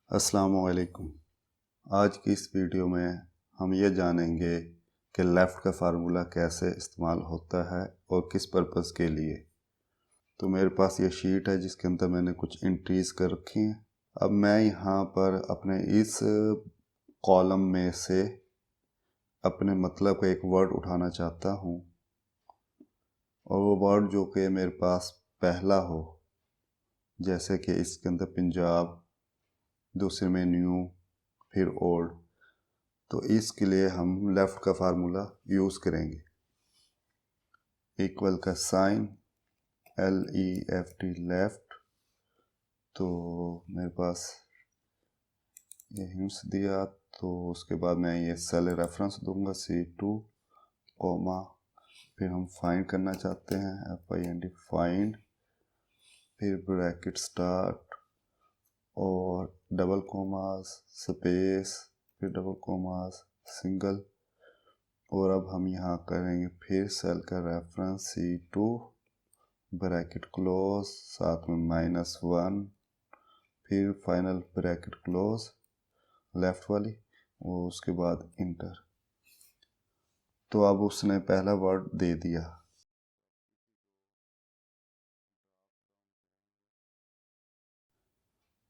अस्सलामुअलैकुम। आज की इस वीडियो में हम ये जानेंगे कि लेफ़्ट का फार्मूला कैसे इस्तेमाल होता है और किस पर्पज़ के लिए। तो मेरे पास ये शीट है जिसके अंदर मैंने कुछ एंट्रीज़ कर रखी हैं। अब मैं यहाँ पर अपने इस कॉलम में से अपने मतलब का एक वर्ड उठाना चाहता हूँ और वो वर्ड जो कि मेरे पास पहला हो, जैसे कि इसके अंदर पंजाब, दूसरे में न्यू, फिर ओल्ड। तो इसके लिए हम लेफ़्ट का फार्मूला यूज़ करेंगे। इक्वल का साइन LEFT लेफ़्ट। तो मेरे पास ये हिंट्स दिया, तो उसके बाद मैं ये सेल रेफरेंस दूंगा C2 कॉमा, फिर हम फाइंड करना चाहते हैं FIND फाइंड, फिर ब्रैकेट स्टार्ट और डबल कोमास स्पेस, फिर डबल कोमास सिंगल, और अब हम यहाँ करेंगे फिर सेल का रेफरेंस C2 ब्रैकेट क्लोज, साथ में -1, फिर फाइनल ब्रैकेट क्लोज लेफ़्ट वाली, और उसके बाद इंटर। तो अब उसने पहला वर्ड दे दिया।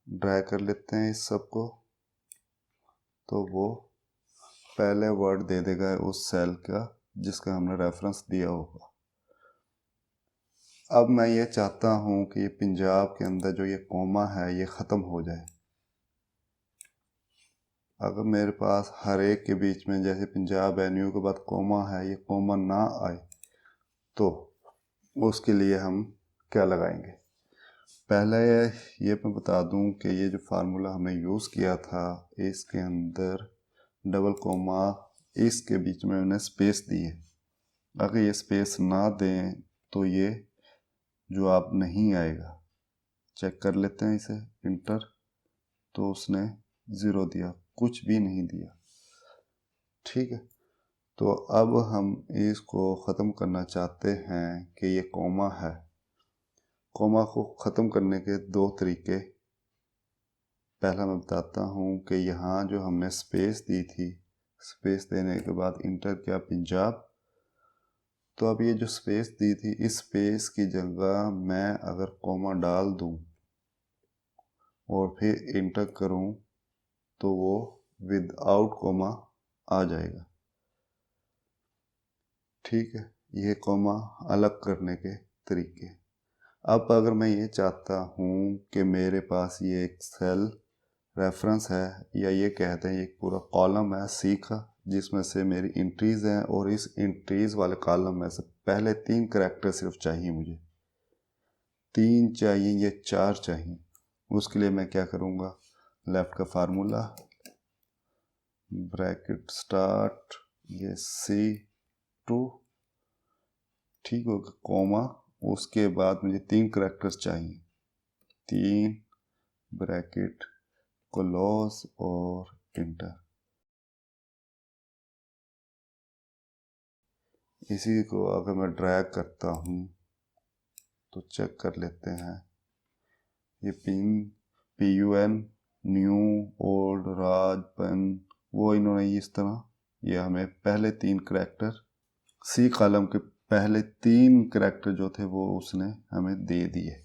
ड्रैग कर लेते हैं इस सब को, तो वो पहले वर्ड दे देगा उस सेल का जिसका हमने रेफरेंस दिया होगा। अब मैं ये चाहता हूँ कि ये पंजाब के अंदर जो ये कॉमा है ये ख़त्म हो जाए। अगर मेरे पास हर एक के बीच में, जैसे पंजाब एन्यू के बाद कॉमा है, ये कॉमा ना आए, तो उसके लिए हम क्या लगाएंगे। पहले ये मैं बता दूं कि ये जो फार्मूला हमने यूज़ किया था, इसके अंदर डबल कोमा इसके बीच में उन्हें स्पेस दी है। अगर ये स्पेस ना दें तो ये जो आप नहीं आएगा। चेक कर लेते हैं इसे, इंटर, तो उसने 0 दिया, कुछ भी नहीं दिया। ठीक है, तो अब हम इसको ख़त्म करना चाहते हैं कि ये कॉमा है। कॉमा को ख़त्म करने के दो तरीके। पहला मैं बताता हूँ कि यहाँ जो हमने स्पेस दी थी, स्पेस देने के बाद इंटर किया पंजाब, तो अब ये जो स्पेस दी थी, इस स्पेस की जगह मैं अगर कॉमा डाल दूँ और फिर इंटर करूँ तो वो विदाउट कॉमा आ जाएगा। ठीक है, ये कॉमा अलग करने के तरीके। अब अगर मैं ये चाहता हूँ कि मेरे पास ये एक सेल रेफरेंस है, या ये कहते हैं एक पूरा कॉलम है C का, जिसमें से मेरी एंट्रीज़ हैं, और इस एंट्रीज़ वाले कॉलम में से पहले 3 करैक्टर सिर्फ चाहिए मुझे। 3 चाहिए या 4 चाहिए। उसके लिए मैं क्या करूँगा, लेफ़्ट का फार्मूला, ब्रैकेट स्टार्ट, ये C2, ठीक होगा, कॉमा, उसके बाद मुझे 3 करैक्टर्स चाहिए, 3 ब्रैकेट क्लोज और इंटर। इसी को अगर मैं ड्रैग करता हूँ तो चेक कर लेते हैं, ये PUN न्यू, ओल्ड, राज, पन, वो इन्होंने इस तरह, ये हमें पहले 3 करैक्टर C कॉलम के पहले 3 करैक्टर जो थे वो उसने हमें दे दिए।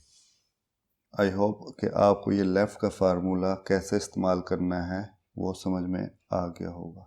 आई होप कि आपको ये लेफ़्ट का फार्मूला कैसे इस्तेमाल करना है वो समझ में आ गया होगा।